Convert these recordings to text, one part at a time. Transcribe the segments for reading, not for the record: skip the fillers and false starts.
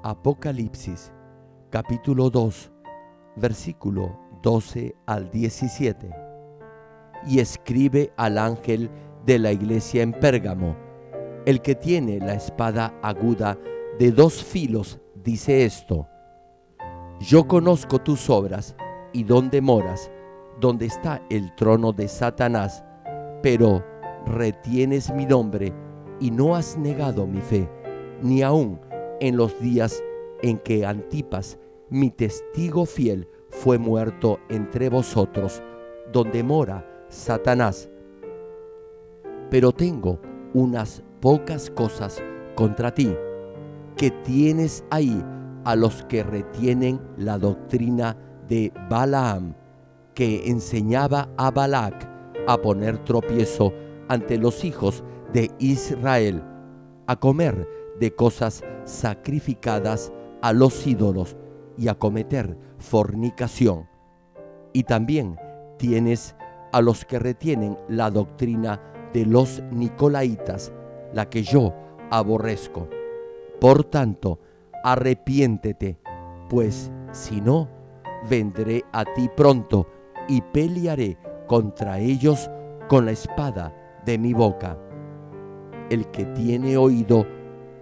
Apocalipsis, capítulo 2, versículo 12 al 17. Y escribe al ángel de la iglesia en Pérgamo, el que tiene la espada aguda de 2 filos, dice esto: Yo conozco tus obras y dónde moras, donde está el trono de Satanás, pero retienes mi nombre y no has negado mi fe, ni aun en los días en que Antipas, mi testigo fiel, fue muerto entre vosotros, donde mora Satanás. Pero tengo unas pocas cosas contra ti, que tienes ahí a los que retienen la doctrina de Balaam, que enseñaba a Balac a poner tropiezo ante los hijos de Israel, a comer de cosas sacrificadas a los ídolos y a cometer fornicación. Y también tienes a los que retienen la doctrina de los Nicolaitas, la que yo aborrezco. Por tanto, arrepiéntete, pues si no, vendré a ti pronto y pelearé contra ellos con la espada de mi boca. El que tiene oído,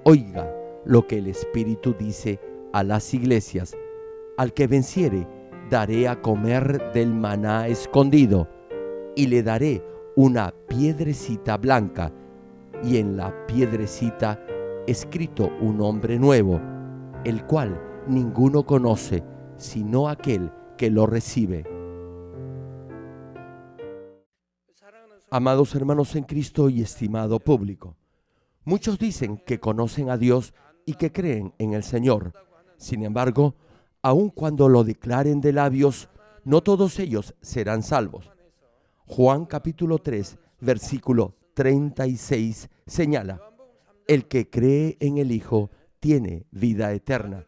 oiga lo que el Espíritu dice a las iglesias. Al que venciere, daré a comer del maná escondido, y le daré una piedrecita blanca, y en la piedrecita escrito un nombre nuevo, el cual ninguno conoce, sino aquel que lo recibe. Amados hermanos en Cristo y estimado público, muchos dicen que conocen a Dios y que creen en el Señor. Sin embargo, aun cuando lo declaren de labios, no todos ellos serán salvos. Juan capítulo 3, versículo 36 señala: el que cree en el Hijo tiene vida eterna.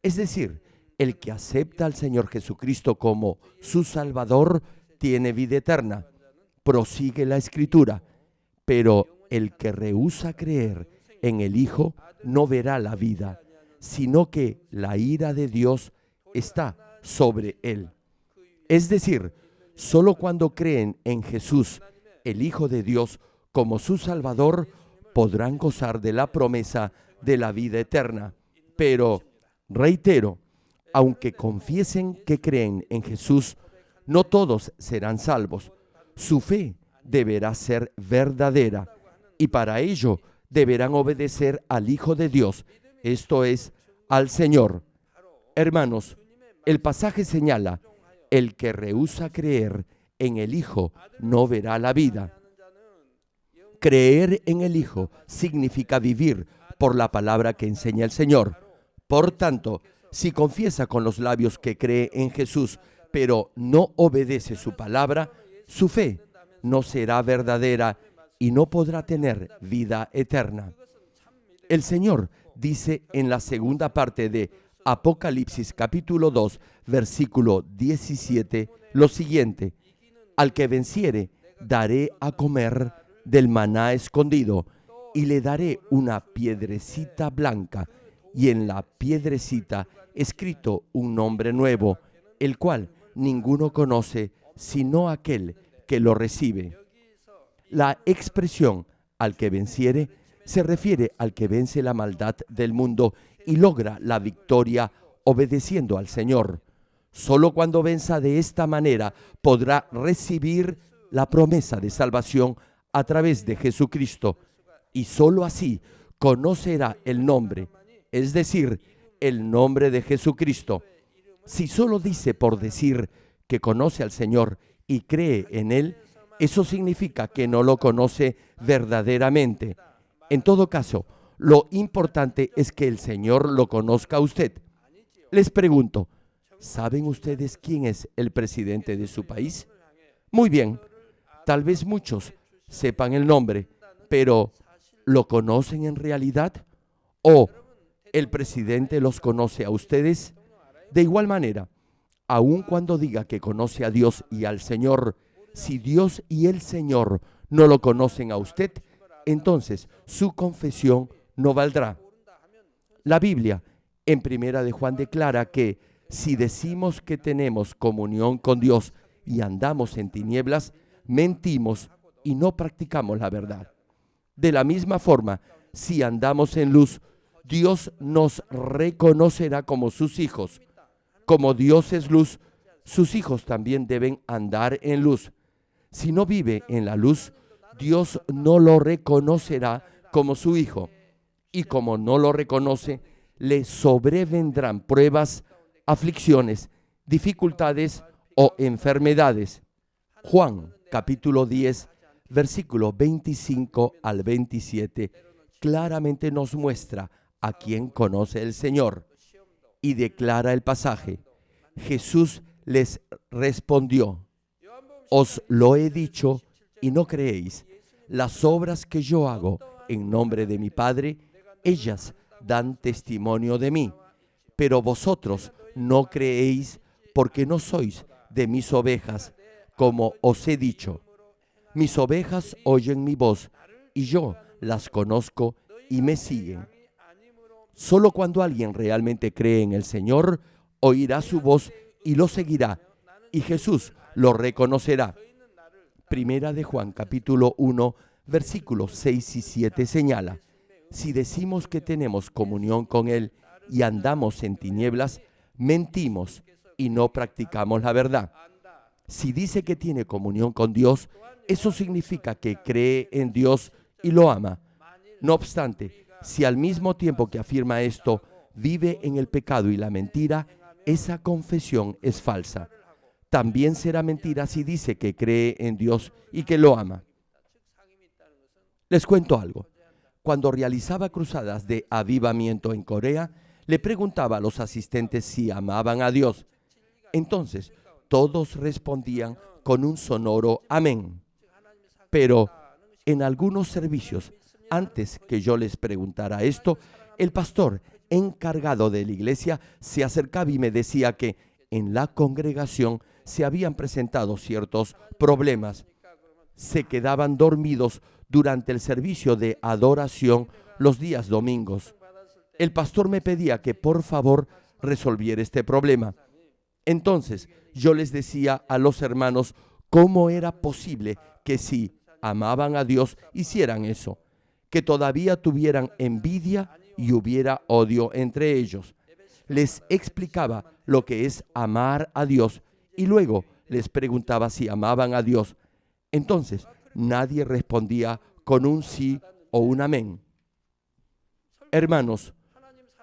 Es decir, el que acepta al Señor Jesucristo como su Salvador tiene vida eterna. Prosigue la Escritura: pero el que rehúsa creer en el Hijo no verá la vida, sino que la ira de Dios está sobre él. Es decir, solo cuando creen en Jesús, el Hijo de Dios, como su Salvador, podrán gozar de la promesa de la vida eterna. Pero, reitero, aunque confiesen que creen en Jesús, no todos serán salvos. Su fe deberá ser verdadera, y para ello deberán obedecer al Hijo de Dios, esto es, al Señor. Hermanos, el pasaje señala: el que rehúsa creer en el Hijo no verá la vida. Creer en el Hijo significa vivir por la palabra que enseña el Señor. Por tanto, si confiesa con los labios que cree en Jesús, pero no obedece su palabra, su fe no será verdadera y no podrá tener vida eterna. El Señor dice en la segunda parte de Apocalipsis capítulo 2, versículo 17, lo siguiente: al que venciere, daré a comer del maná escondido, y le daré una piedrecita blanca, y en la piedrecita escrito un nombre nuevo, el cual ninguno conoce, sino aquel que lo recibe. La expresión al que venciere se refiere al que vence la maldad del mundo y logra la victoria obedeciendo al Señor. Solo cuando venza de esta manera podrá recibir la promesa de salvación a través de Jesucristo, y solo así conocerá el nombre, es decir, el nombre de Jesucristo. Si solo dice por decir que conoce al Señor y cree en Él, eso significa que no lo conoce verdaderamente. En todo caso, lo importante es que el Señor lo conozca a usted. Les pregunto, ¿saben ustedes quién es el presidente de su país? Muy bien, tal vez muchos sepan el nombre, pero ¿lo conocen en realidad? ¿O el presidente los conoce a ustedes? De igual manera, aun cuando diga que conoce a Dios y al Señor, si Dios y el Señor no lo conocen a usted, entonces su confesión no valdrá. La Biblia En Primera de Juan declara que si decimos que tenemos comunión con Dios y andamos en tinieblas, mentimos y no practicamos la verdad. De la misma forma, si andamos en luz, Dios nos reconocerá como sus hijos. Como Dios es luz, sus hijos también deben andar en luz. Si no vive en la luz, Dios no lo reconocerá como su hijo. Y como no lo reconoce, le sobrevendrán pruebas, aflicciones, dificultades o enfermedades. Juan capítulo 10, versículos 25 al 27, claramente nos muestra a quién conoce el Señor. Y declara el pasaje: Jesús les respondió: os lo he dicho y no creéis. Las obras que yo hago en nombre de mi Padre, ellas dan testimonio de mí. Pero vosotros no creéis porque no sois de mis ovejas, como os he dicho. Mis ovejas oyen mi voz y yo las conozco y me siguen. Solo cuando alguien realmente cree en el Señor, oirá su voz y lo seguirá, y Jesús lo reconocerá. Primera de Juan capítulo 1, versículos 6 y 7 señala: si decimos que tenemos comunión con Él y andamos en tinieblas, mentimos y no practicamos la verdad. Si dice que tiene comunión con Dios, eso significa que cree en Dios y lo ama. No obstante, si al mismo tiempo que afirma esto, vive en el pecado y la mentira, esa confesión es falsa. También será mentira si dice que cree en Dios y que lo ama. Les cuento algo. Cuando realizaba cruzadas de avivamiento en Corea, le preguntaba a los asistentes si amaban a Dios. Entonces, todos respondían con un sonoro amén. Pero en algunos servicios, antes que yo les preguntara esto, el pastor encargado de la iglesia se acercaba y me decía que en la congregación se habían presentado ciertos problemas. Se quedaban dormidos durante el servicio de adoración los días domingos. El pastor me pedía que por favor resolviera este problema. Entonces yo les decía a los hermanos cómo era posible que si amaban a Dios hicieran eso, que todavía tuvieran envidia y hubiera odio entre ellos. Les explicaba lo que es amar a Dios y luego les preguntaba si amaban a Dios. Entonces nadie respondía con un sí o un amén. Hermanos,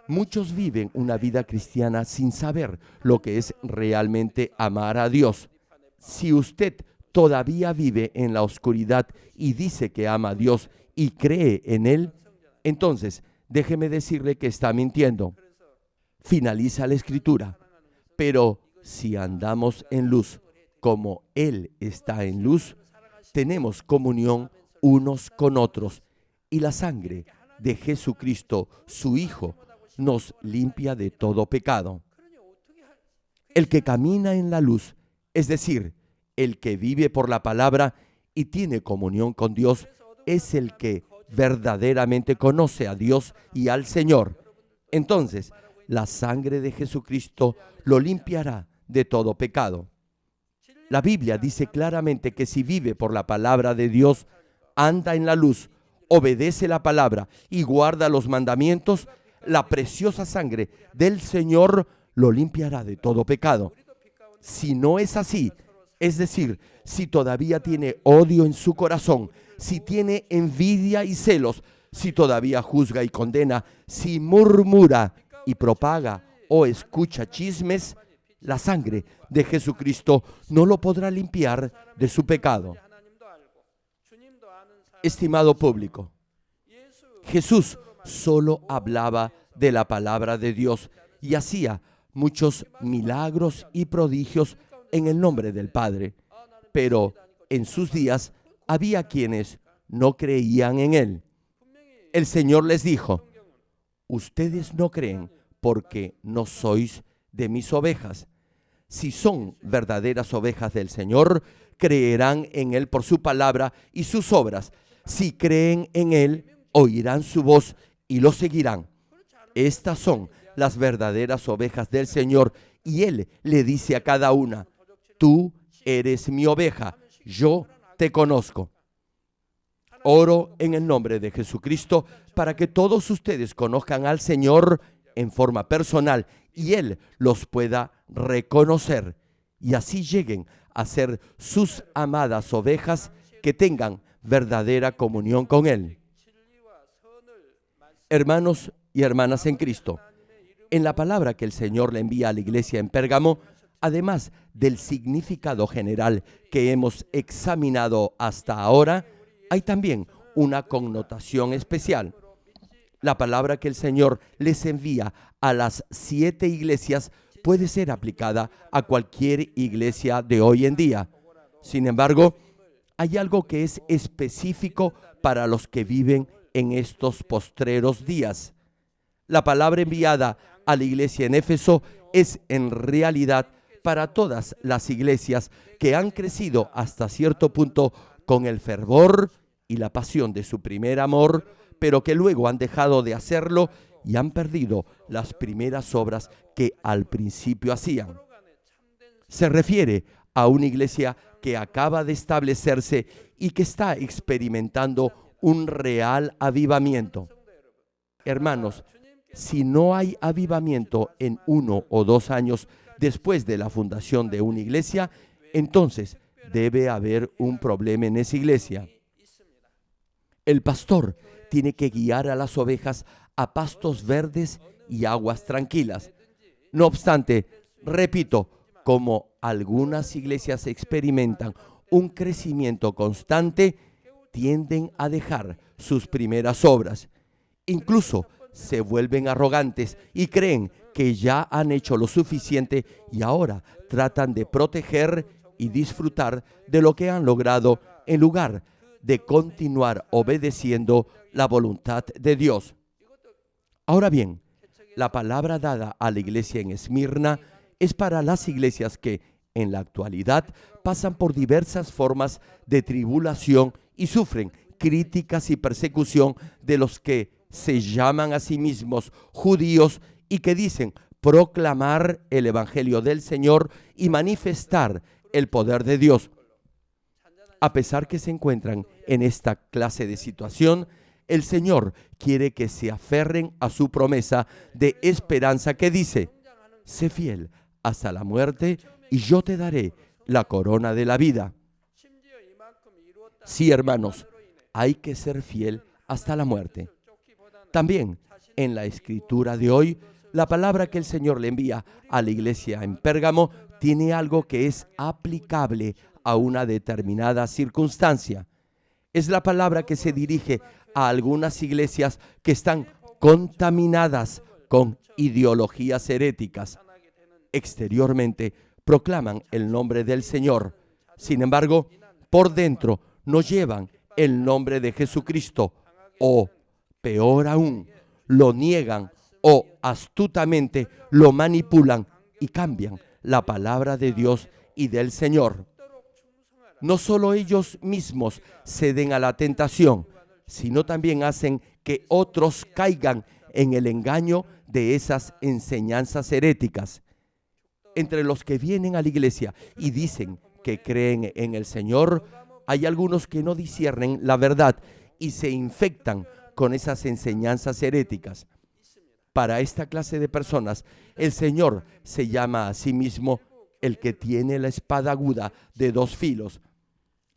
muchos viven una vida cristiana sin saber lo que es realmente amar a Dios. Si usted todavía vive en la oscuridad y dice que ama a Dios y cree en Él, entonces déjeme decirle que está mintiendo. Finaliza la escritura: pero si andamos en luz, como Él está en luz, tenemos comunión unos con otros, y la sangre de Jesucristo, su Hijo, nos limpia de todo pecado. El que camina en la luz, es decir, el que vive por la palabra y tiene comunión con Dios, es el que verdaderamente conoce a Dios y al Señor. Entonces, la sangre de Jesucristo lo limpiará de todo pecado. La Biblia dice claramente que si vive por la palabra de Dios, anda en la luz, obedece la palabra y guarda los mandamientos, la preciosa sangre del Señor lo limpiará de todo pecado. Si no es así, es decir, si todavía tiene odio en su corazón, si tiene envidia y celos, si todavía juzga y condena, si murmura y propaga o escucha chismes, la sangre de Jesucristo no lo podrá limpiar de su pecado. Estimado público, Jesús solo hablaba de la palabra de Dios y hacía muchos milagros y prodigios en el nombre del Padre. Pero en sus días había quienes no creían en Él. El Señor les dijo: ustedes no creen porque no sois de mis ovejas. Si son verdaderas ovejas del Señor, creerán en Él por su palabra y sus obras. Si creen en Él, oirán su voz y lo seguirán. Estas son las verdaderas ovejas del Señor, y Él le dice a cada una: tú eres mi oveja, yo te conozco. Oro en el nombre de Jesucristo para que todos ustedes conozcan al Señor en forma personal y Él los pueda reconocer y así lleguen a ser sus amadas ovejas que tengan verdadera comunión con Él. Hermanos y hermanas en Cristo, en la palabra que el Señor le envía a la iglesia en Pérgamo, además del significado general que hemos examinado hasta ahora, hay también una connotación especial. La palabra que el Señor les envía a las 7 iglesias puede ser aplicada a cualquier iglesia de hoy en día. Sin embargo, hay algo que es específico para los que viven en estos postreros días. La palabra enviada a la iglesia en Éfeso es en realidad para todas las iglesias que han crecido hasta cierto punto con el fervor y la pasión de su primer amor, pero que luego han dejado de hacerlo y han perdido las primeras obras que al principio hacían. Se refiere a una iglesia que acaba de establecerse y que está experimentando un real avivamiento. Hermanos, si no hay avivamiento en 1 o 2 años después de la fundación de una iglesia, entonces debe haber un problema en esa iglesia. El pastor tiene que guiar a las ovejas a pastos verdes y aguas tranquilas. No obstante, repito, como algunas iglesias experimentan un crecimiento constante, tienden a dejar sus primeras obras. Incluso se vuelven arrogantes y creen que ya han hecho lo suficiente y ahora tratan de proteger y disfrutar de lo que han logrado en lugar de continuar obedeciendo la voluntad de Dios. Ahora bien, la palabra dada a la iglesia en Esmirna es para las iglesias que, en la actualidad, pasan por diversas formas de tribulación y sufren críticas y persecución de los que se llaman a sí mismos judíos y que dicen proclamar el evangelio del Señor y manifestar el poder de Dios. A pesar que se encuentran en esta clase de situación, el Señor quiere que se aferren a su promesa de esperanza que dice: sé fiel hasta la muerte y yo te daré la corona de la vida. Sí, hermanos, hay que ser fiel hasta la muerte. También en la escritura de hoy, la palabra que el Señor le envía a la iglesia en Pérgamo tiene algo que es aplicable a una determinada circunstancia. Es la palabra que se dirige a algunas iglesias que están contaminadas con ideologías heréticas. Exteriormente proclaman el nombre del Señor. Sin embargo, por dentro no llevan el nombre de Jesucristo o, peor aún, lo niegan o astutamente lo manipulan y cambian la palabra de Dios y del Señor. No solo ellos mismos ceden a la tentación, sino también hacen que otros caigan en el engaño de esas enseñanzas heréticas. Entre los que vienen a la iglesia y dicen que creen en el Señor, hay algunos que no disciernen la verdad y se infectan con esas enseñanzas heréticas. Para esta clase de personas, el Señor se llama a sí mismo el que tiene la espada aguda de 2 filos.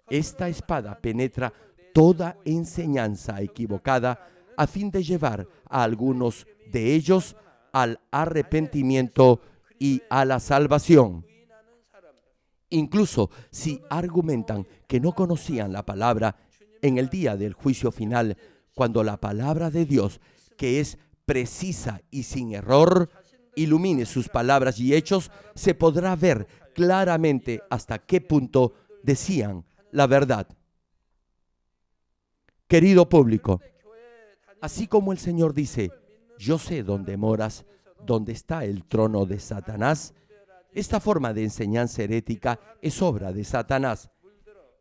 Esta espada penetra toda enseñanza equivocada a fin de llevar a algunos de ellos al arrepentimiento y a la salvación. Incluso si argumentan que no conocían la palabra, en el día del juicio final, cuando la palabra de Dios, que es precisa y sin error, ilumine sus palabras y hechos, se podrá ver claramente hasta qué punto decían la verdad. Querido público, así como el Señor dice: yo sé dónde moras, dónde está el trono de Satanás, esta forma de enseñanza herética es obra de Satanás.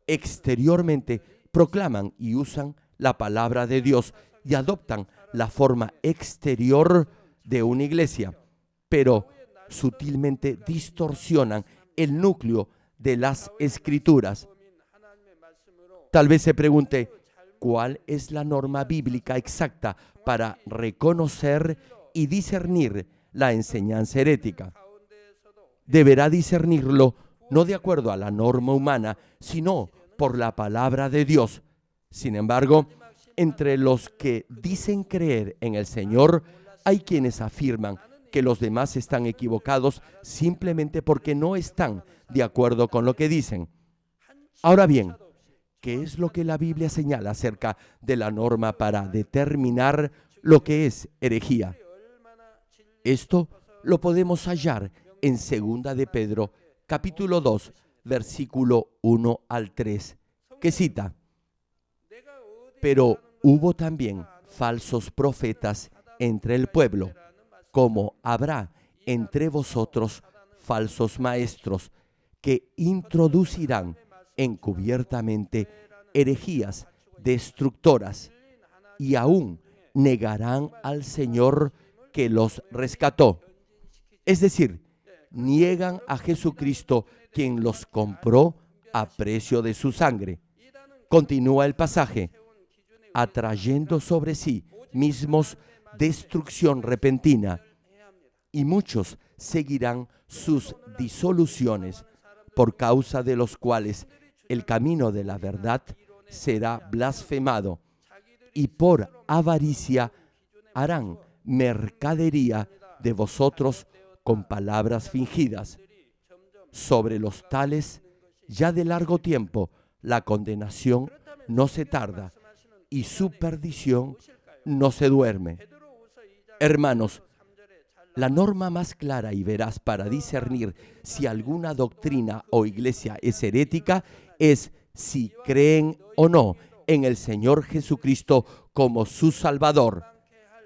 Exteriormente proclaman y usan la palabra de Dios y adoptan la forma exterior de una iglesia, pero sutilmente distorsionan el núcleo de las Escrituras. Tal vez se pregunte, ¿cuál es la norma bíblica exacta para reconocer y discernir la enseñanza herética? Deberá discernirlo no de acuerdo a la norma humana, sino por la palabra de Dios. Sin embargo, entre los que dicen creer en el Señor, hay quienes afirman que los demás están equivocados simplemente porque no están de acuerdo con lo que dicen. Ahora bien, ¿qué es lo que la Biblia señala acerca de la norma para determinar lo que es herejía? Esto lo podemos hallar en 2 de Pedro, capítulo 2, versículo 1 al 3, que cita: Pero hubo también falsos profetas entre el pueblo, como habrá entre vosotros falsos maestros, que introducirán encubiertamente herejías destructoras, y aún negarán al Señor que los rescató. Es decir, niegan a Jesucristo, quien los compró a precio de su sangre. Continúa el pasaje: atrayendo sobre sí mismos destrucción repentina, y muchos seguirán sus disoluciones, por causa de los cuales el camino de la verdad será blasfemado, y por avaricia harán mercadería de vosotros con palabras fingidas. Sobre los tales, ya de largo tiempo, la condenación no se tarda, y su perdición no se duerme. Hermanos, la norma más clara y veraz para discernir si alguna doctrina o iglesia es herética es si creen o no en el Señor Jesucristo como su Salvador.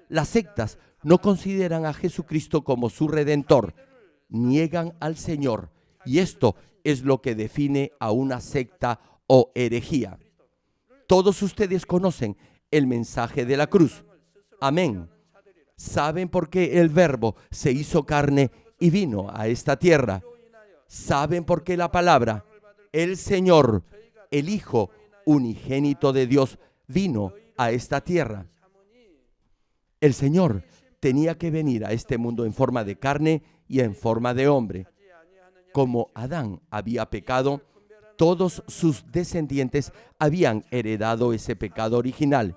Las sectas no consideran a Jesucristo como su Redentor, niegan al Señor, y esto es lo que define a una secta o herejía. Todos ustedes conocen el mensaje de la cruz. Amén. ¿Saben por qué el Verbo se hizo carne y vino a esta tierra? ¿Saben por qué la palabra, el Señor, el Hijo unigénito de Dios, vino a esta tierra? El Señor tenía que venir a este mundo en forma de carne y en forma de hombre. Como Adán había pecado, todos sus descendientes habían heredado ese pecado original.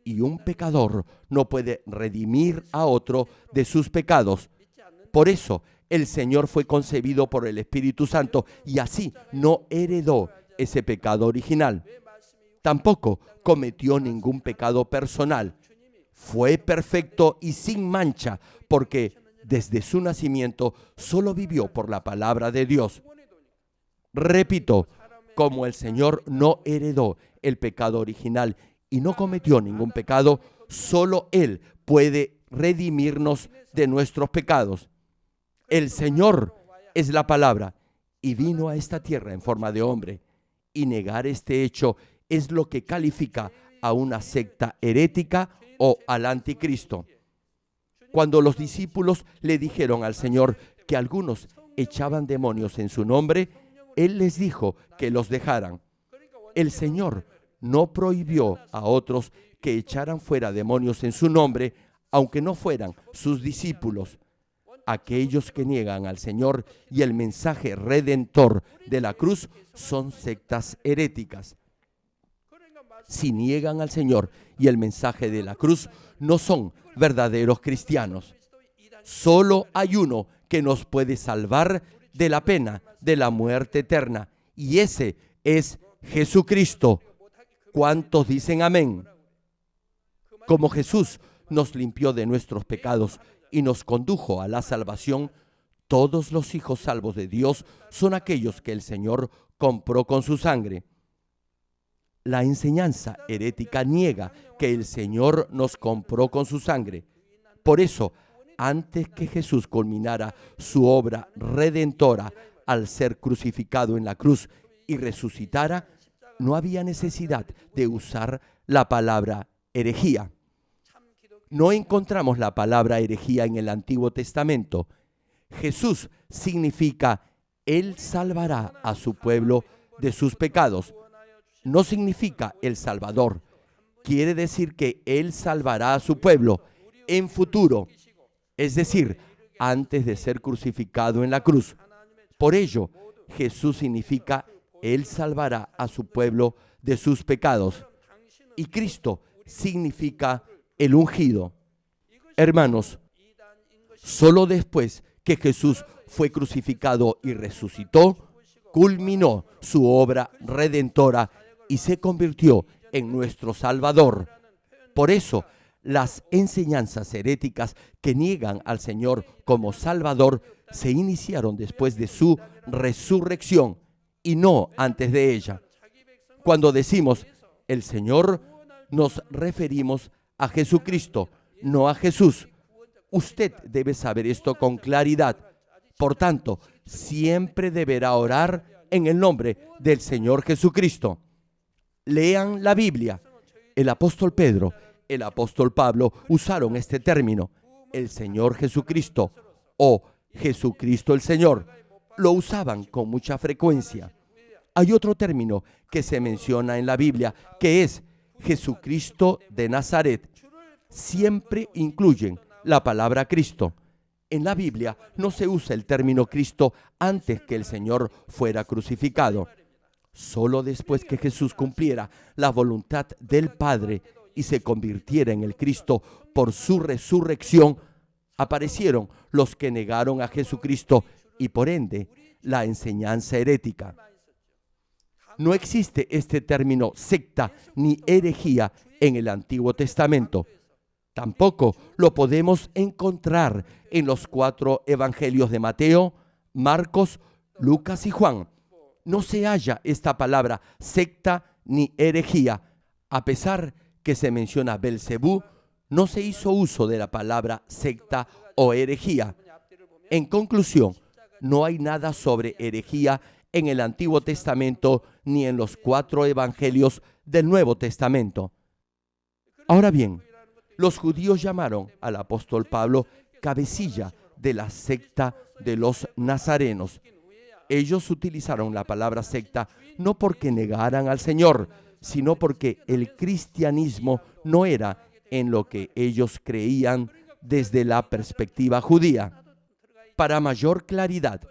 Y un pecador no puede redimir a otro de sus pecados. Por eso, el Señor fue concebido por el Espíritu Santo y así no heredó ese pecado original. Tampoco cometió ningún pecado personal. Fue perfecto y sin mancha porque desde su nacimiento solo vivió por la palabra de Dios. Repito, como el Señor no heredó el pecado original y no cometió ningún pecado, solo Él puede redimirnos de nuestros pecados. El Señor es la palabra y vino a esta tierra en forma de hombre. Y negar este hecho es lo que califica a una secta herética o al anticristo. Cuando los discípulos le dijeron al Señor que algunos echaban demonios en su nombre, Él les dijo que los dejaran. El Señor no prohibió a otros que echaran fuera demonios en su nombre, aunque no fueran sus discípulos. Aquellos que niegan al Señor y el mensaje redentor de la cruz son sectas heréticas. Si niegan al Señor y el mensaje de la cruz, no son verdaderos cristianos. Solo hay uno que nos puede salvar de la pena de la muerte eterna, y ese es Jesucristo. ¿Cuántos dicen amén? Como Jesús nos limpió de nuestros pecados y nos condujo a la salvación, todos los hijos salvos de Dios son aquellos que el Señor compró con su sangre. La enseñanza herética niega que el Señor nos compró con su sangre. Por eso, antes que Jesús culminara su obra redentora al ser crucificado en la cruz y resucitara, no había necesidad de usar la palabra herejía. no encontramos la palabra herejía en el Antiguo Testamento. Jesús significa Él salvará a su pueblo de sus pecados. No significa el Salvador. Quiere decir que Él salvará a su pueblo en futuro, es decir, antes de ser crucificado en la cruz. Por ello, Jesús significa Él salvará a su pueblo de sus pecados. Y Cristo significa el ungido. Hermanos, solo después que Jesús fue crucificado y resucitó, culminó su obra redentora y se convirtió en nuestro Salvador. Por eso, las enseñanzas heréticas que niegan al Señor como Salvador se iniciaron después de su resurrección y no antes de ella. Cuando decimos el Señor, nos referimos a Jesucristo, no a Jesús. Usted debe saber esto con claridad. Por tanto, siempre deberá orar en el nombre del Señor Jesucristo. Lean la Biblia. El apóstol Pedro, el apóstol Pablo usaron este término, el Señor Jesucristo o Jesucristo el Señor. Lo usaban con mucha frecuencia. Hay otro término que se menciona en la Biblia, que es Jesucristo de Nazaret. Siempre incluyen la palabra Cristo. En la Biblia no se usa el término Cristo antes que el Señor fuera crucificado. Solo después que Jesús cumpliera la voluntad del Padre y se convirtiera en el Cristo por su resurrección, aparecieron los que negaron a Jesucristo y por ende la enseñanza herética. No existe este término secta ni herejía en el Antiguo Testamento. Tampoco lo podemos encontrar en los 4 evangelios de Mateo, Marcos, Lucas y Juan. No se halla esta palabra secta ni herejía. A pesar que se menciona Belcebú, no se hizo uso de la palabra secta o herejía. En conclusión, no hay nada sobre herejía en el Antiguo Testamento ni en los 4 evangelios del Nuevo Testamento. Ahora bien, los judíos llamaron al apóstol Pablo cabecilla de la secta de los nazarenos. Ellos utilizaron la palabra secta no porque negaran al Señor, sino porque el cristianismo no era en lo que ellos creían desde la perspectiva judía. Para mayor claridad,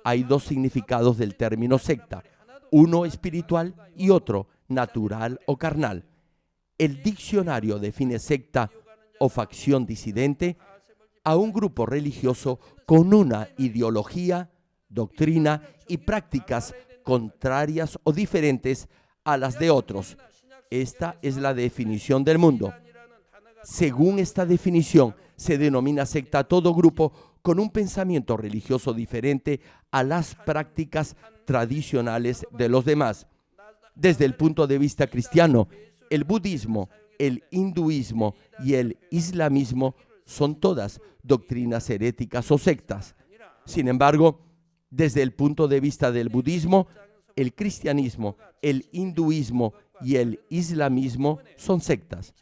hay 2 significados del término secta, uno espiritual y otro natural o carnal. El diccionario define secta o facción disidente a un grupo religioso con una ideología, doctrina y prácticas contrarias o diferentes a las de otros. Esta es la definición del mundo. Según esta definición, se denomina secta a todo grupo con un pensamiento religioso diferente a las prácticas tradicionales de los demás. Desde el punto de vista cristiano, el budismo, el hinduismo y el islamismo son todas doctrinas heréticas o sectas. Sin embargo, desde el punto de vista del budismo, el cristianismo, el hinduismo y el islamismo son sectas.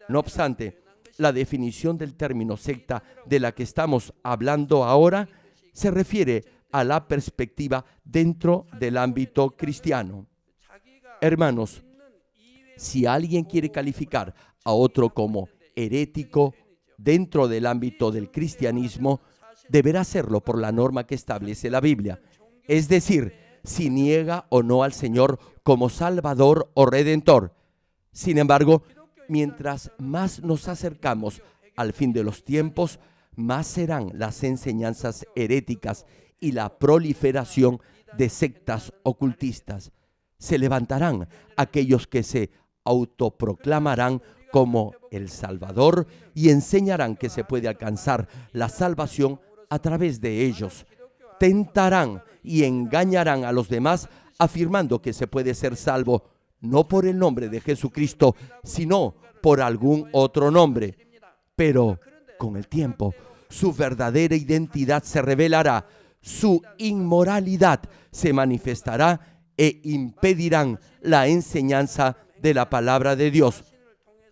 No obstante, la definición del término secta de la que estamos hablando ahora se refiere a la perspectiva dentro del ámbito cristiano. Hermanos, si alguien quiere calificar a otro como herético dentro del ámbito del cristianismo, deberá hacerlo por la norma que establece la Biblia, es decir, si niega o no al Señor como Salvador o Redentor. Sin embargo, mientras más nos acercamos al fin de los tiempos, más serán las enseñanzas heréticas y la proliferación de sectas ocultistas. Se levantarán aquellos que se autoproclamarán como el Salvador y enseñarán que se puede alcanzar la salvación a través de ellos. Tentarán y engañarán a los demás afirmando que se puede ser salvo no por el nombre de Jesucristo, sino por algún otro nombre. Pero con el tiempo, su verdadera identidad se revelará, su inmoralidad se manifestará e impedirán la enseñanza de la palabra de Dios.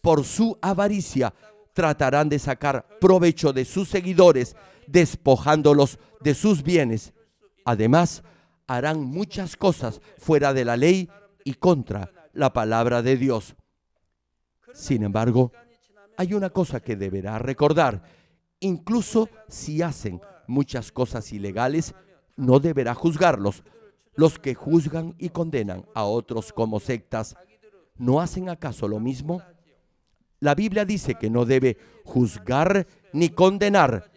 Por su avaricia tratarán de sacar provecho de sus seguidores, despojándolos de sus bienes. Además, harán muchas cosas fuera de la ley y contra la palabra de Dios. Sin embargo, hay una cosa que deberá recordar. Incluso si hacen muchas cosas ilegales, no deberá juzgarlos. Los que juzgan y condenan a otros como sectas, ¿no hacen acaso lo mismo? La Biblia dice que no debe juzgar ni condenar.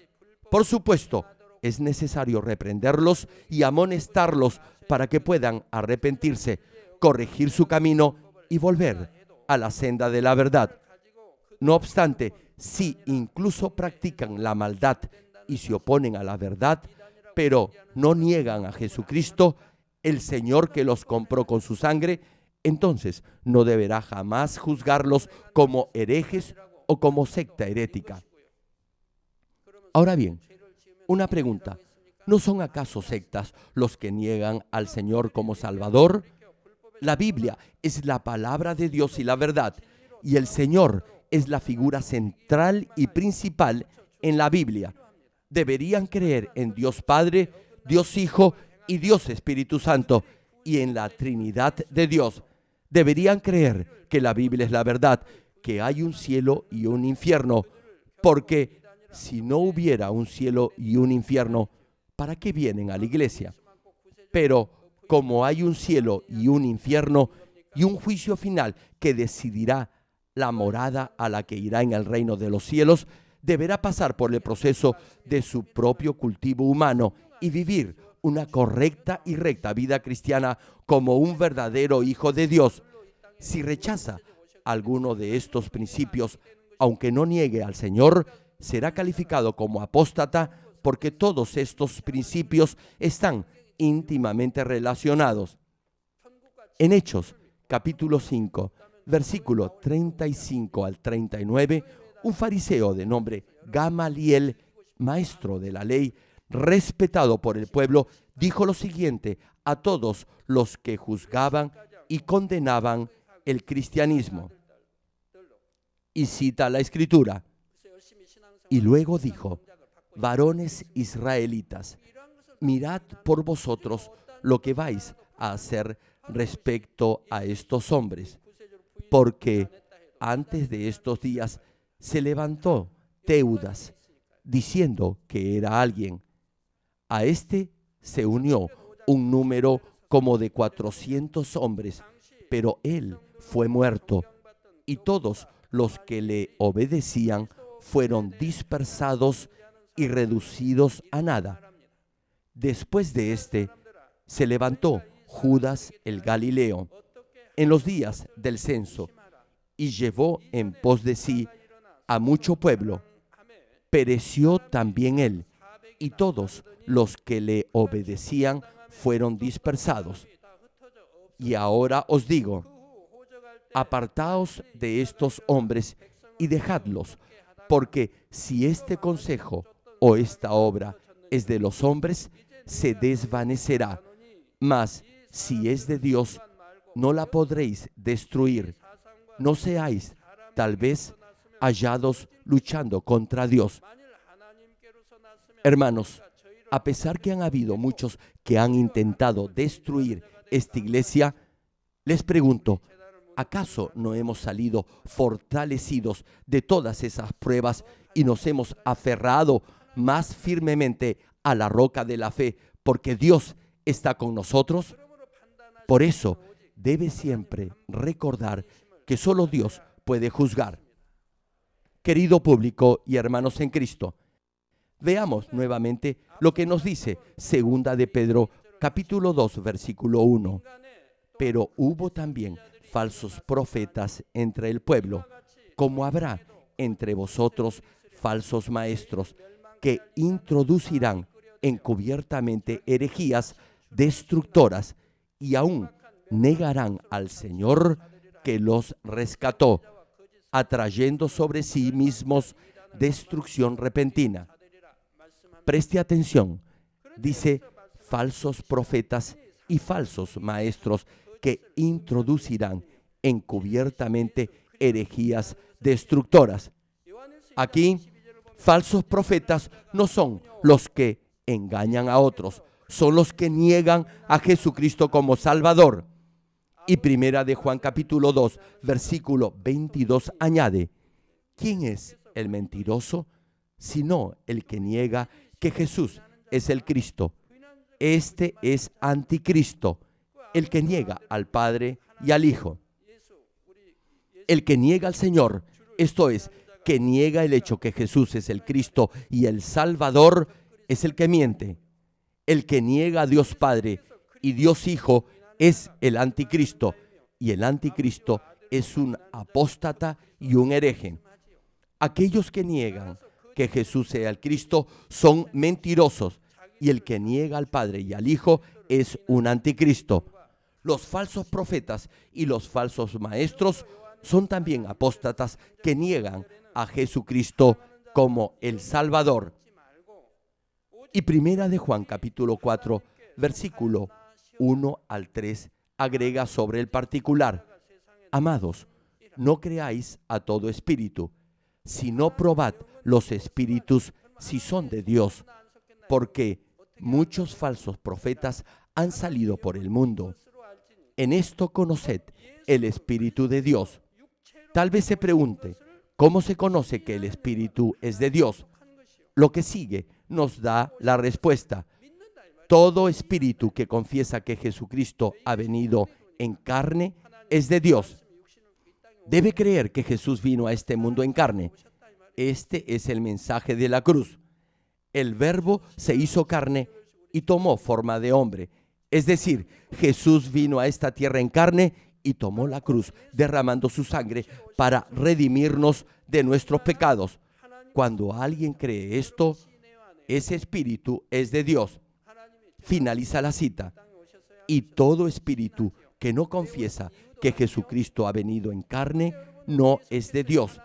Por supuesto, es necesario reprenderlos y amonestarlos para que puedan arrepentirse, corregir su camino y volver a la senda de la verdad. No obstante, si incluso practican la maldad y se oponen a la verdad, pero no niegan a Jesucristo, el Señor que los compró con su sangre, entonces no deberá jamás juzgarlos como herejes o como secta herética. Ahora bien, una pregunta. ¿No son acaso sectas los que niegan al Señor como Salvador? La Biblia es la palabra de Dios y la verdad, y el Señor es la figura central y principal en la Biblia. Deberían creer en Dios Padre, Dios Hijo y Dios Espíritu Santo, y en la Trinidad de Dios. Deberían creer que la Biblia es la verdad, que hay un cielo y un infierno, porque si no hubiera un cielo y un infierno, ¿para qué vienen a la iglesia? Pero como hay un cielo y un infierno y un juicio final que decidirá la morada a la que irá en el reino de los cielos, deberá pasar por el proceso de su propio cultivo humano y vivir una correcta y recta vida cristiana como un verdadero hijo de Dios. Si rechaza alguno de estos principios, aunque no niegue al Señor, será calificado como apóstata, porque todos estos principios están íntimamente relacionados. En Hechos, capítulo 5, versículo 35 al 39, un fariseo de nombre Gamaliel, maestro de la ley, respetado por el pueblo, dijo lo siguiente a todos los que juzgaban y condenaban el cristianismo. Y cita la Escritura. Y luego dijo: varones israelitas, mirad por vosotros lo que vais a hacer respecto a estos hombres, porque antes de estos días se levantó Teudas, diciendo que era alguien. A este se unió un número como de 400 hombres, pero él fue muerto, y todos los que le obedecían fueron dispersados y reducidos a nada. Después de este, se levantó Judas el Galileo en los días del censo y llevó en pos de sí a mucho pueblo. Pereció también él, y todos los que le obedecían fueron dispersados. Y ahora os digo, apartaos de estos hombres y dejadlos, porque si este consejo o esta obra es de los hombres, se desvanecerá, mas si es de Dios, no la podréis destruir. No seáis, tal vez, hallados luchando contra Dios. Hermanos, a pesar que han habido muchos que han intentado destruir esta iglesia, les pregunto, ¿acaso no hemos salido fortalecidos de todas esas pruebas y nos hemos aferrado más firmemente a la roca de la fe porque Dios está con nosotros? Por eso debe siempre recordar que solo Dios puede juzgar. Querido público y hermanos en Cristo, veamos nuevamente lo que nos dice Segunda de Pedro, capítulo 2, versículo 1. Pero hubo también falsos profetas entre el pueblo, como habrá entre vosotros falsos maestros, que introducirán encubiertamente herejías destructoras y aún negarán al Señor que los rescató, atrayendo sobre sí mismos destrucción repentina. Preste atención, dice falsos profetas y falsos maestros que introducirán encubiertamente herejías destructoras. Aquí, falsos profetas no son los que engañan a otros, son los que niegan a Jesucristo como Salvador. Y primera de Juan capítulo 2, versículo 22 añade: ¿quién es el mentiroso? Sino el que niega que Jesús es el Cristo. Este es anticristo, el que niega al Padre y al Hijo. El que niega al Señor, esto es, que niega el hecho que Jesús es el Cristo y el Salvador, es el que miente. El que niega a Dios Padre y Dios Hijo es el anticristo, y el anticristo es un apóstata y un hereje. Aquellos que niegan que Jesús sea el Cristo son mentirosos, y el que niega al Padre y al Hijo es un anticristo. Los falsos profetas y los falsos maestros son también apóstatas que niegan a Jesucristo como el Salvador. Y primera de Juan capítulo 4, versículo 1 al 3 agrega sobre el particular: amados, no creáis a todo espíritu, sino probad los espíritus si son de Dios, porque muchos falsos profetas han salido por el mundo. En esto conoced el Espíritu de Dios. Tal vez se pregunte, ¿cómo se conoce que el Espíritu es de Dios? Lo que sigue nos da la respuesta. Todo espíritu que confiesa que Jesucristo ha venido en carne es de Dios. Debe creer que Jesús vino a este mundo en carne. Este es el mensaje de la cruz. El Verbo se hizo carne y tomó forma de hombre. Es decir, Jesús vino a esta tierra en carne y tomó la cruz, derramando su sangre para redimirnos de nuestros pecados. Cuando alguien cree esto, ese espíritu es de Dios. Finaliza la cita. Y todo espíritu que no confiesa que Jesucristo ha venido en carne no es de Dios.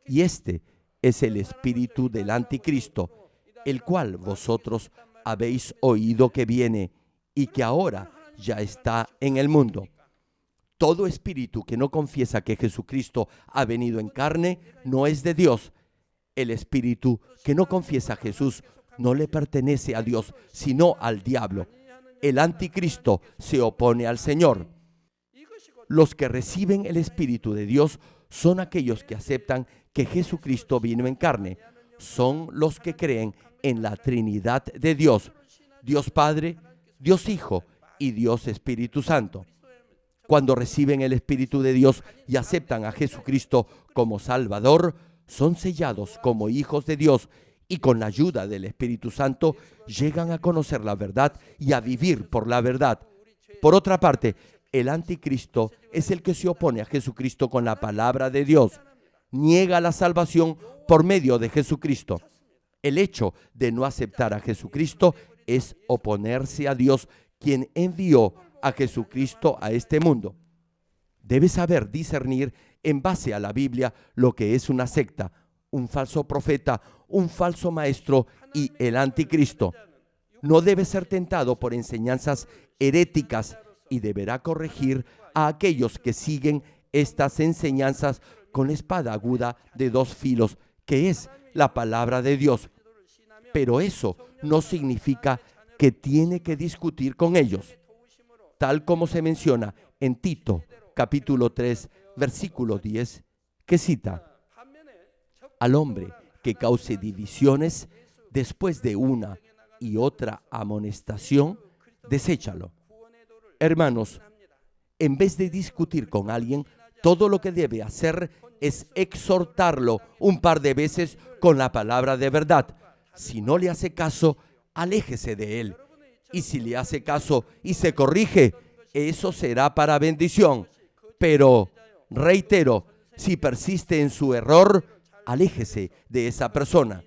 Y este es el espíritu del anticristo, el cual vosotros habéis oído que viene y que ahora ya está en el mundo. Todo espíritu que no confiesa que Jesucristo ha venido en carne no es de Dios. El espíritu que no confiesa a Jesús no le pertenece a Dios, sino al diablo. El anticristo se opone al Señor. Los que reciben el Espíritu de Dios son aquellos que aceptan que Jesucristo vino en carne. Son los que creen en la Trinidad de Dios, Dios Padre, Dios Hijo y Dios Espíritu Santo. Cuando reciben el Espíritu de Dios y aceptan a Jesucristo como Salvador, son sellados como hijos de Dios y con la ayuda del Espíritu Santo llegan a conocer la verdad y a vivir por la verdad. Por otra parte, el anticristo es el que se opone a Jesucristo con la palabra de Dios. Niega la salvación por medio de Jesucristo. El hecho de no aceptar a Jesucristo es oponerse a Dios, quien envió a Jesucristo a este mundo. Debes saber discernir en base a la Biblia lo que es una secta, un falso profeta, un falso maestro y el anticristo. No debe ser tentado por enseñanzas heréticas y deberá corregir a aquellos que siguen estas enseñanzas con espada aguda de dos filos, que es la palabra de Dios. Pero eso no significa que tiene que discutir con ellos. Tal como se menciona en Tito, capítulo 3, versículo 10, que cita: al hombre que cause divisiones después de una y otra amonestación, deséchalo. Hermanos, en vez de discutir con alguien, todo lo que debe hacer es exhortarlo un par de veces con la palabra de verdad. Si no le hace caso, aléjese de él. Y si le hace caso y se corrige, eso será para bendición. Pero, reitero, si persiste en su error, aléjese de esa persona.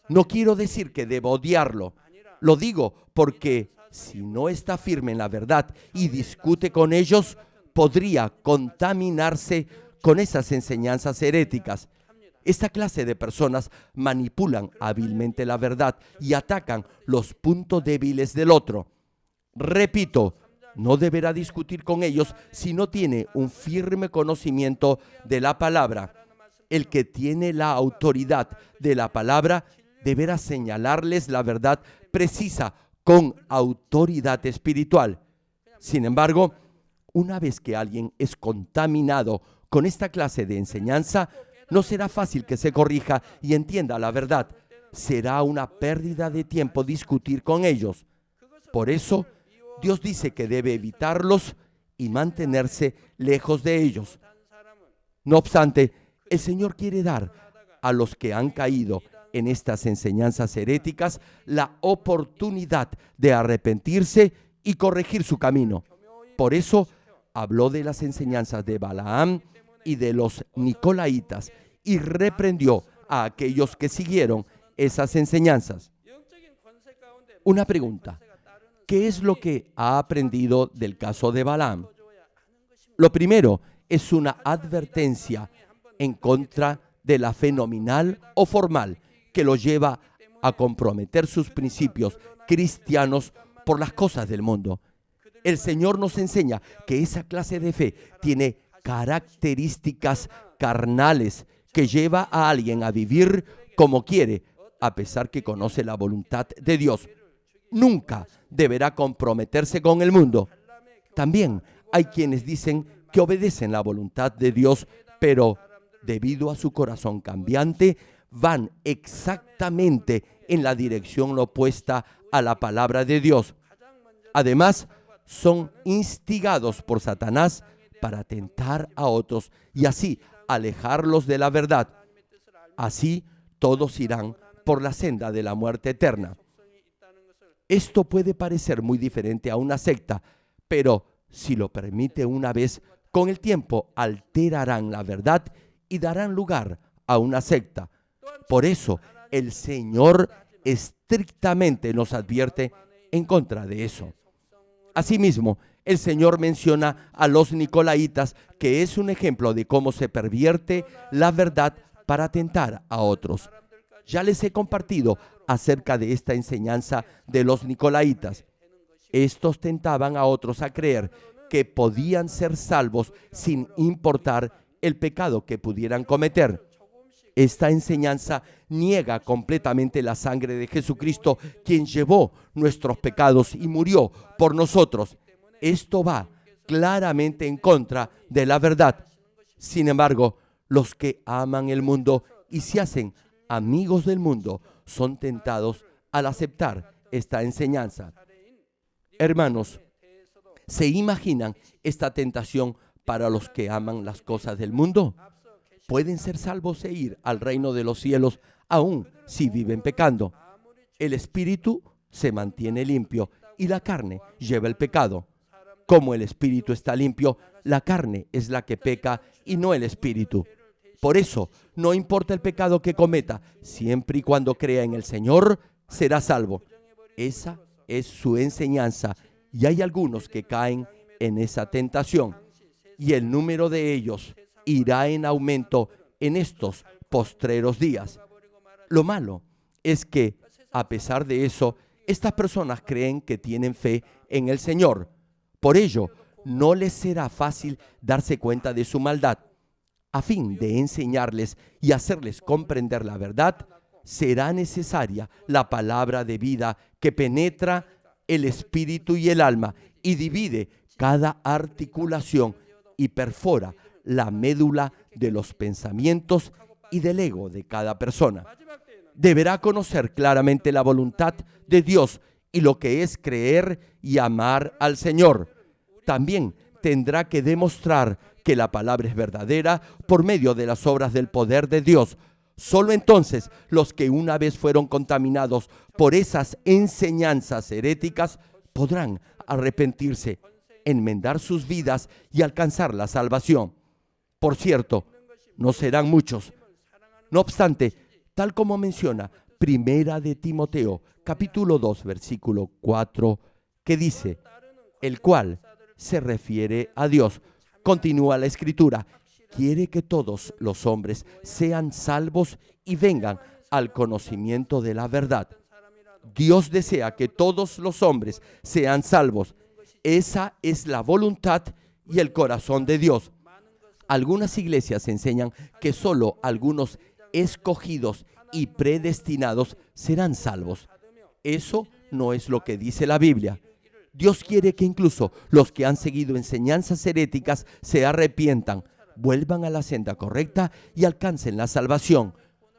No quiero decir que debo odiarlo. Lo digo porque si no está firme en la verdad y discute con ellos, podría contaminarse con esas enseñanzas heréticas. Esta clase de personas manipulan hábilmente la verdad y atacan los puntos débiles del otro. Repito, no deberá discutir con ellos si no tiene un firme conocimiento de la palabra. el que tiene la autoridad de la palabra deberá señalarles la verdad precisa con autoridad espiritual. Sin embargo, una vez que alguien es contaminado con esta clase de enseñanza, no será fácil que se corrija y entienda la verdad. Será una pérdida de tiempo discutir con ellos. Por eso, Dios dice que debe evitarlos y mantenerse lejos de ellos. No obstante, el Señor quiere dar a los que han caído en estas enseñanzas heréticas la oportunidad de arrepentirse y corregir su camino. Por eso habló de las enseñanzas de Balaam y de los Nicolaitas y reprendió a aquellos que siguieron esas enseñanzas. Una pregunta: ¿qué es lo que ha aprendido del caso de Balaam? Lo primero es una advertencia en contra de la fe nominal o formal que lo lleva a comprometer sus principios cristianos por las cosas del mundo. El Señor nos enseña que esa clase de fe tiene características carnales que lleva a alguien a vivir como quiere, a pesar que conoce la voluntad de Dios. Nunca deberá comprometerse con el mundo. También hay quienes dicen que obedecen la voluntad de Dios, pero debido a su corazón cambiante, van exactamente en la dirección opuesta a la palabra de Dios. Además, son instigados por Satanás para tentar a otros y así alejarlos de la verdad. Así, todos irán por la senda de la muerte eterna. Esto puede parecer muy diferente a una secta, pero si lo permite una vez, con el tiempo alterarán la verdad y darán lugar a una secta. Por eso, el Señor estrictamente nos advierte en contra de eso. Asimismo, el Señor menciona a los Nicolaitas, que es un ejemplo de cómo se pervierte la verdad para tentar a otros. Ya les he compartido acerca de esta enseñanza de los Nicolaitas. Estos tentaban a otros a creer que podían ser salvos sin importar el pecado que pudieran cometer. Esta enseñanza niega completamente la sangre de Jesucristo, quien llevó nuestros pecados y murió por nosotros. Esto va claramente en contra de la verdad. Sin embargo, los que aman el mundo y se hacen amigos del mundo son tentados al aceptar esta enseñanza. Hermanos, ¿se imaginan esta tentación para los que aman las cosas del mundo? Pueden ser salvos e ir al reino de los cielos aun si viven pecando. El espíritu se mantiene limpio y la carne lleva el pecado. Como el espíritu está limpio, la carne es la que peca y no el espíritu. Por eso, no importa el pecado que cometa, siempre y cuando crea en el Señor, será salvo. Esa es su enseñanza y hay algunos que caen en esa tentación y el número de ellos irá en aumento en estos postreros días. Lo malo es que, a pesar de eso, estas personas creen que tienen fe en el Señor. Por ello, no les será fácil darse cuenta de su maldad. A fin de enseñarles y hacerles comprender la verdad, será necesaria la palabra de vida que penetra el espíritu y el alma y divide cada articulación y perfora la médula de los pensamientos y del ego de cada persona. Deberá conocer claramente la voluntad de Dios y lo que es creer y amar al Señor. También tendrá que demostrar que la palabra es verdadera por medio de las obras del poder de Dios. Solo entonces los que una vez fueron contaminados por esas enseñanzas heréticas podrán arrepentirse, enmendar sus vidas y alcanzar la salvación. Por cierto, no serán muchos. No obstante, tal como menciona Primera de Timoteo, capítulo 2, versículo 4, que dice, el cual se refiere a Dios. Continúa la Escritura, quiere que todos los hombres sean salvos y vengan al conocimiento de la verdad. Dios desea que todos los hombres sean salvos. Esa es la voluntad y el corazón de Dios. Algunas iglesias enseñan que solo algunos escogidos y predestinados serán salvos. Eso no es lo que dice la Biblia. Dios quiere que incluso los que han seguido enseñanzas heréticas se arrepientan, vuelvan a la senda correcta y alcancen la salvación.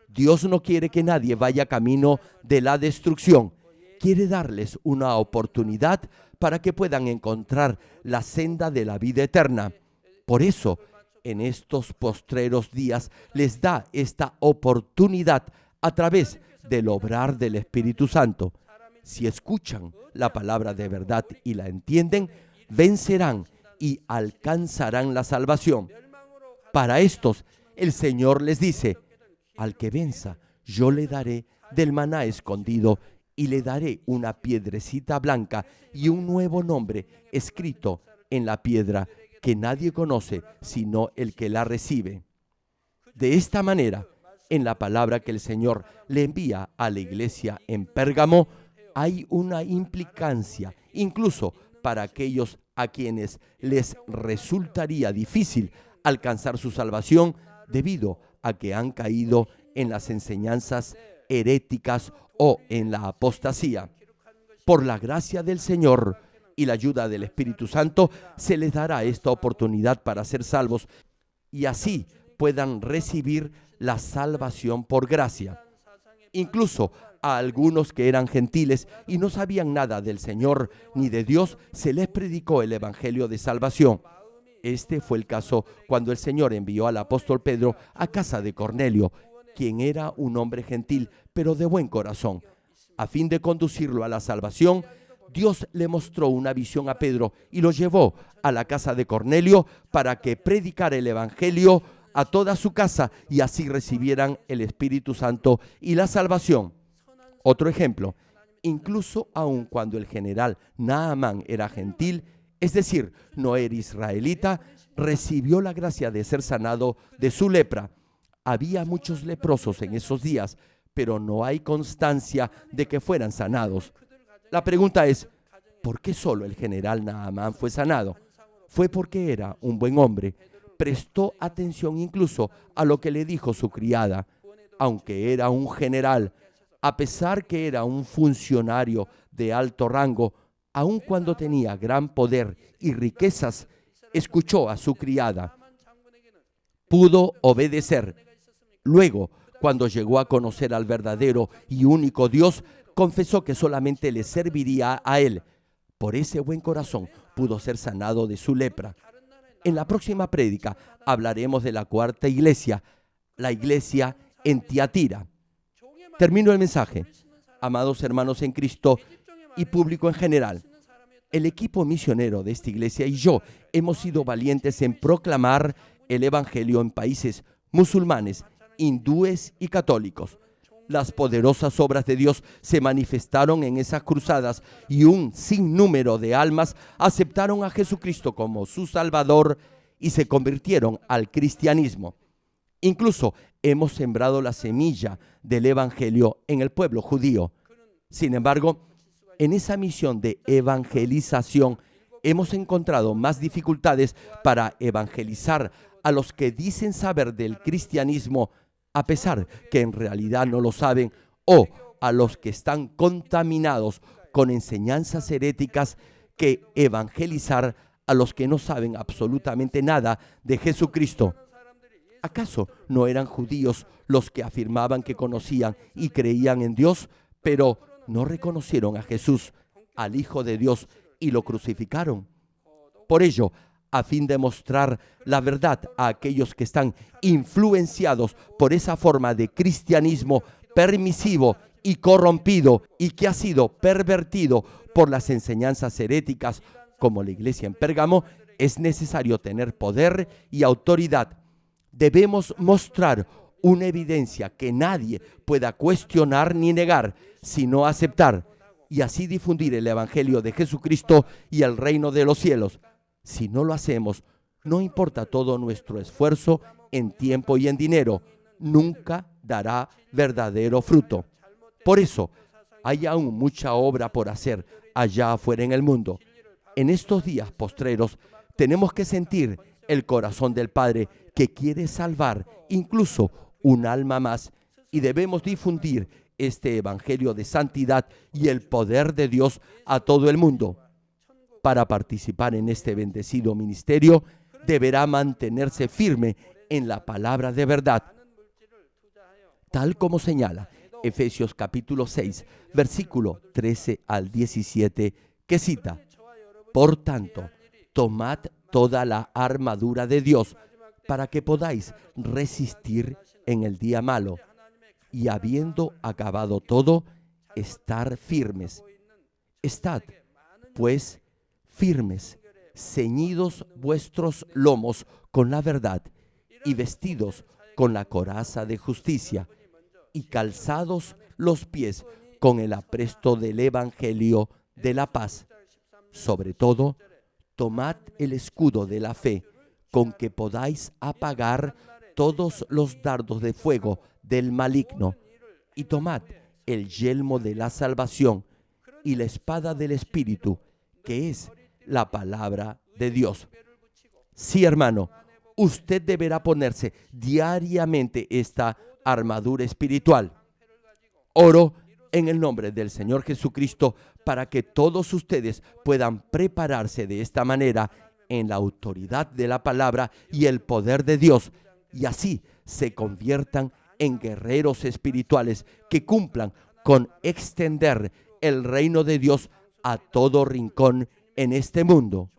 Dios no quiere que nadie vaya camino de la destrucción. Quiere darles una oportunidad para que puedan encontrar la senda de la vida eterna. Por eso, en estos postreros días, les da esta oportunidad a través del obrar del Espíritu Santo. Si escuchan la palabra de verdad y la entienden, vencerán y alcanzarán la salvación. Para estos, el Señor les dice: al que venza, yo le daré del maná escondido y le daré una piedrecita blanca y un nuevo nombre escrito en la piedra que nadie conoce sino el que la recibe. De esta manera, en la palabra que el Señor le envía a la iglesia en Pérgamo, hay una implicancia, incluso para aquellos a quienes les resultaría difícil alcanzar su salvación debido a que han caído en las enseñanzas heréticas o en la apostasía. Por la gracia del Señor y la ayuda del Espíritu Santo, se les dará esta oportunidad para ser salvos y así puedan recibir la salvación por gracia. Incluso a algunos que eran gentiles y no sabían nada del Señor ni de Dios, se les predicó el evangelio de salvación. Este fue el caso cuando el Señor envió al apóstol Pedro a casa de Cornelio, quien era un hombre gentil, pero de buen corazón. A fin de conducirlo a la salvación, Dios le mostró una visión a Pedro y lo llevó a la casa de Cornelio para que predicara el evangelio a toda su casa y así recibieran el Espíritu Santo y la salvación. Otro ejemplo, incluso aun cuando el general Naamán era gentil, es decir, no era israelita, recibió la gracia de ser sanado de su lepra. Había muchos leprosos en esos días, pero no hay constancia de que fueran sanados. La pregunta es, ¿por qué solo el general Naamán fue sanado? Fue porque era un buen hombre. Prestó atención incluso a lo que le dijo su criada. Aunque era un general, a pesar que era un funcionario de alto rango, aun cuando tenía gran poder y riquezas, escuchó a su criada. Pudo obedecer. Luego, cuando llegó a conocer al verdadero y único Dios, confesó que solamente le serviría a él. Por ese buen corazón pudo ser sanado de su lepra. En la próxima prédica hablaremos de la cuarta iglesia, la iglesia en Tiatira. Termino el mensaje. Amados hermanos en Cristo y público en general, el equipo misionero de esta iglesia y yo hemos sido valientes en proclamar el evangelio en países musulmanes, hindúes y católicos. Las poderosas obras de Dios se manifestaron en esas cruzadas y un sinnúmero de almas aceptaron a Jesucristo como su Salvador y se convirtieron al cristianismo. Incluso hemos sembrado la semilla del evangelio en el pueblo judío. Sin embargo, en esa misión de evangelización hemos encontrado más dificultades para evangelizar a los que dicen saber del cristianismo, a pesar que en realidad no lo saben, o a los que están contaminados con enseñanzas heréticas, que evangelizar a los que no saben absolutamente nada de Jesucristo. ¿Acaso no eran judíos los que afirmaban que conocían y creían en Dios, pero no reconocieron a Jesús, al Hijo de Dios, y lo crucificaron? Por ello, a fin de mostrar la verdad a aquellos que están influenciados por esa forma de cristianismo permisivo y corrompido y que ha sido pervertido por las enseñanzas heréticas como la iglesia en Pérgamo, es necesario tener poder y autoridad. Debemos mostrar una evidencia que nadie pueda cuestionar ni negar, sino aceptar, y así difundir el evangelio de Jesucristo y el reino de los cielos. Si no lo hacemos, no importa todo nuestro esfuerzo en tiempo y en dinero, nunca dará verdadero fruto. Por eso, hay aún mucha obra por hacer allá afuera en el mundo. En estos días postreros, tenemos que sentir el corazón del Padre, que quiere salvar incluso un alma más, y debemos difundir este evangelio de santidad y el poder de Dios a todo el mundo. Para participar en este bendecido ministerio, deberá mantenerse firme en la palabra de verdad, tal como señala Efesios capítulo 6, versículo 13 al 17, que cita: Por tanto, tomad toda la armadura de Dios para que podáis resistir en el día malo, y habiendo acabado todo, estar firmes. Estad, pues, firmes, ceñidos vuestros lomos con la verdad, y vestidos con la coraza de justicia, y calzados los pies con el apresto del evangelio de la paz. Sobre todo, tomad el escudo de la fe, con que podáis apagar todos los dardos de fuego del maligno, y tomad el yelmo de la salvación y la espada del Espíritu, que es la palabra de Dios. Sí, hermano, usted deberá ponerse diariamente esta armadura espiritual. Oro en el nombre del Señor Jesucristo para que todos ustedes puedan prepararse de esta manera en la autoridad de la palabra y el poder de Dios, y así se conviertan en guerreros espirituales que cumplan con extender el reino de Dios a todo rincón en este mundo.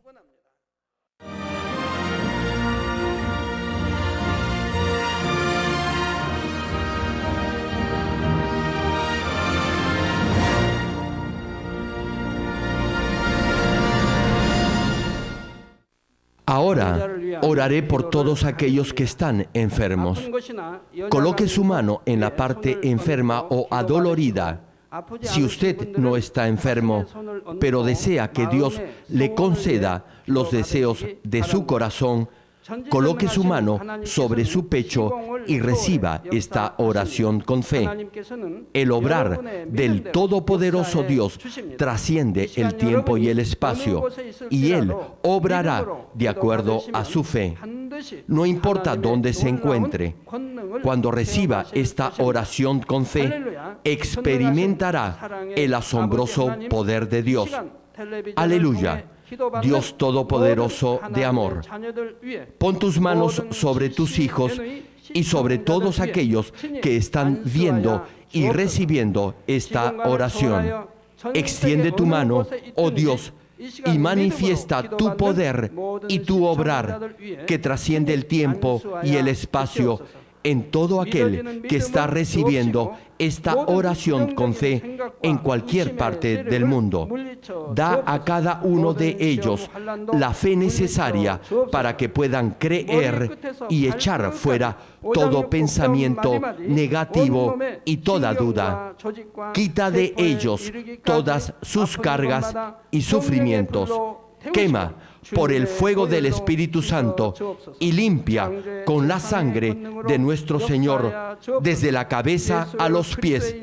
Ahora oraré por todos aquellos que están enfermos. Coloque su mano en la parte enferma o adolorida. Si usted no está enfermo, pero desea que Dios le conceda los deseos de su corazón, coloque su mano sobre su pecho y reciba esta oración con fe. El obrar del Todopoderoso Dios trasciende el tiempo y el espacio, y Él obrará de acuerdo a su fe. No importa dónde se encuentre, cuando reciba esta oración con fe, experimentará el asombroso poder de Dios. Aleluya. Dios Todopoderoso de amor, pon tus manos sobre tus hijos y sobre todos aquellos que están viendo y recibiendo esta oración. Extiende tu mano, oh Dios, y manifiesta tu poder y tu obrar que trasciende el tiempo y el espacio en todo aquel que está recibiendo esta oración con fe en cualquier parte del mundo. Da a cada uno de ellos la fe necesaria para que puedan creer y echar fuera todo pensamiento negativo y toda duda. Quita de ellos todas sus cargas y sufrimientos. Quema por el fuego del Espíritu Santo y limpia con la sangre de nuestro Señor desde la cabeza a los pies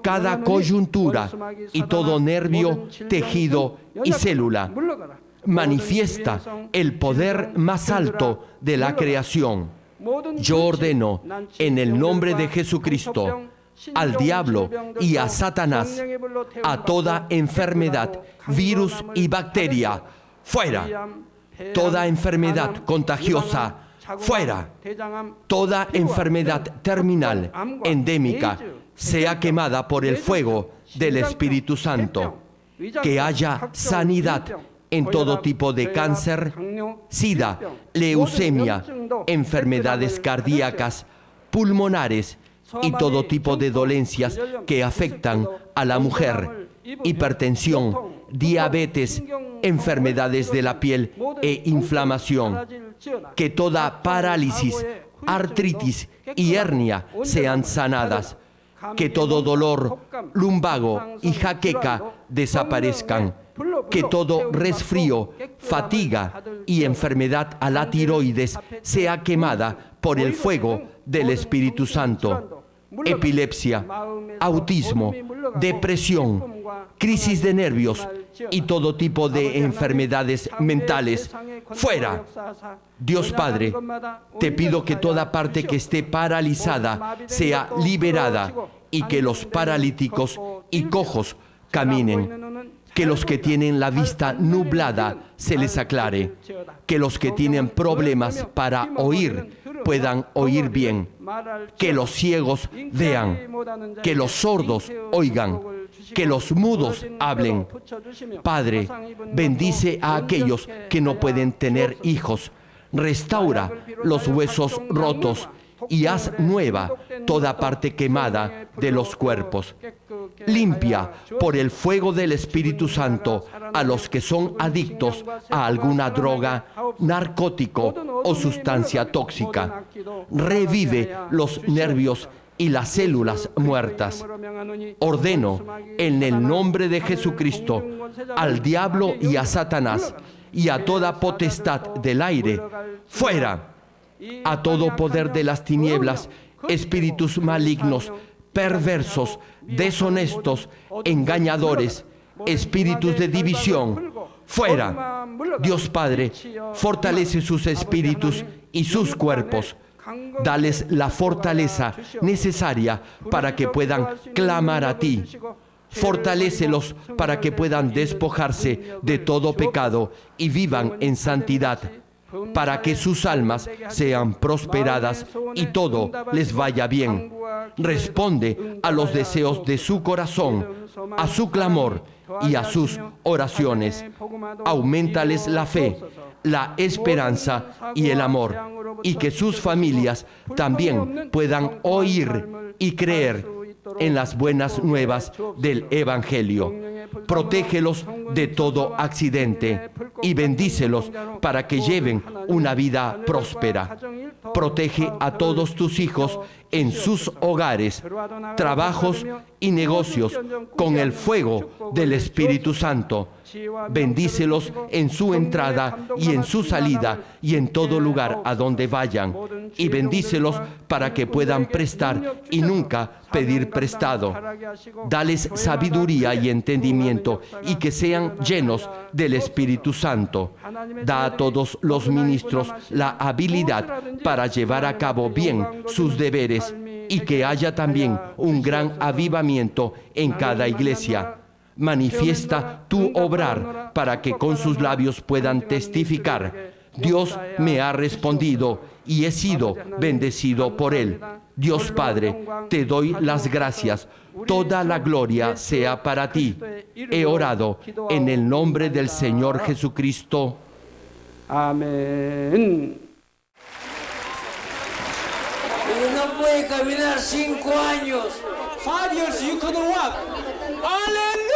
cada coyuntura y todo nervio, tejido y célula. Manifiesta el poder más alto de la creación. Yo ordeno en el nombre de Jesucristo al diablo y a Satanás, a toda enfermedad, virus y bacteria, fuera. Toda enfermedad contagiosa, fuera. Toda enfermedad terminal, endémica, sea quemada por el fuego del Espíritu Santo. Que haya sanidad en todo tipo de cáncer, sida, leucemia, enfermedades cardíacas, pulmonares y todo tipo de dolencias que afectan a la mujer, hipertensión, diabetes, enfermedades de la piel e inflamación. Que toda parálisis, artritis y hernia sean sanadas. Que todo dolor, lumbago y jaqueca desaparezcan. Que todo resfrío, fatiga y enfermedad a la tiroides sea quemada por el fuego del Espíritu Santo. Epilepsia, autismo, depresión, crisis de nervios y todo tipo de enfermedades mentales. Fuera. Dios Padre, te pido que toda parte que esté paralizada sea liberada y que los paralíticos y cojos caminen. Que los que tienen la vista nublada se les aclare. Que los que tienen problemas para oír puedan oír bien. Que los ciegos vean. Que los sordos oigan. Que los mudos hablen. Padre, bendice a aquellos que no pueden tener hijos. Restaura los huesos rotos y haz nueva toda parte quemada de los cuerpos. Limpia por el fuego del Espíritu Santo a los que son adictos a alguna droga, narcótico o sustancia tóxica. Revive los nervios y las células muertas. Ordeno en el nombre de Jesucristo al diablo y a Satanás y a toda potestad del aire, fuera. A todo poder de las tinieblas, espíritus malignos, perversos, deshonestos, engañadores, espíritus de división, fuera. Dios Padre, fortalece sus espíritus y sus cuerpos. Dales la fortaleza necesaria para que puedan clamar a ti. Fortalécelos para que puedan despojarse de todo pecado y vivan en santidad, para que sus almas sean prosperadas y todo les vaya bien. Responde a los deseos de su corazón, a su clamor y a sus oraciones. Auméntales la fe, la esperanza y el amor, y que sus familias también puedan oír y creer en las buenas nuevas del Evangelio. Protégelos de todo accidente y bendícelos para que lleven una vida próspera. Protege a todos tus hijos en sus hogares, trabajos y negocios con el fuego del Espíritu Santo. Bendícelos en su entrada y en su salida y en todo lugar a donde vayan. Y bendícelos para que puedan prestar y nunca pedir prestado. Dales sabiduría y entendimiento y que sean llenos del Espíritu Santo. Da a todos los ministros la habilidad para llevar a cabo bien sus deberes y que haya también un gran avivamiento en cada iglesia. Manifiesta tu obrar para que con sus labios puedan testificar: Dios me ha respondido y he sido bendecido por Él. Dios Padre, te doy las gracias. Toda la gloria sea para ti. He orado en el nombre del Señor Jesucristo. Amén. No puede caminar 5 años. 5 years you couldn't walk. ¡Aleluya!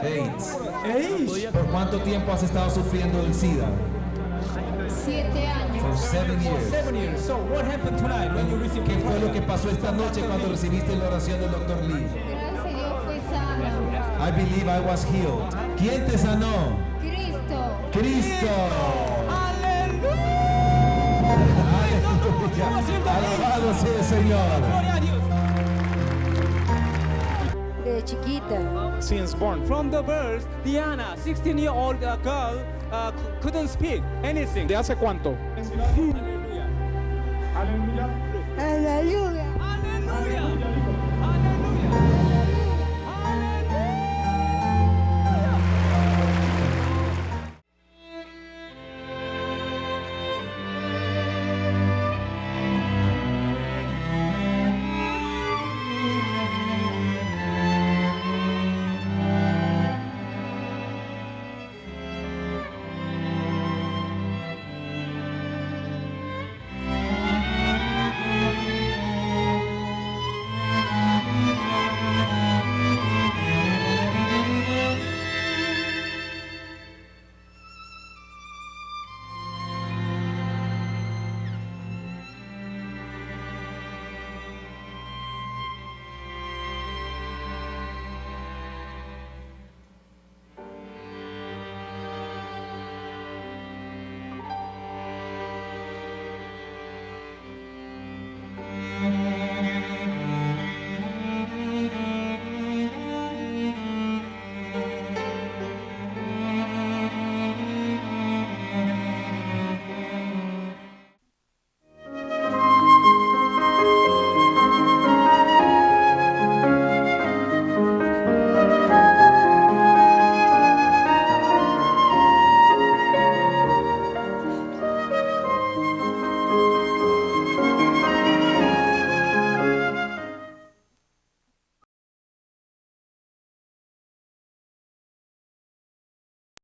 AIDS. ¿Por cuánto tiempo has estado sufriendo del SIDA? 7 años. For 7 years. 7 years. So what happened tonight when you received ¿Qué fue lo que pasó esta noche cuando recibiste la oración del Dr. Lee? Gracias a Dios fue sana. I believe I was healed. ¿Quién te sanó? Cristo. Cristo. Alabado sea el Señor. Gloria a Dios. Desde chiquita. Since born. From the birth, Diana, 16-year-old girl, couldn't speak anything. ¿De hace cuánto? Aleluya.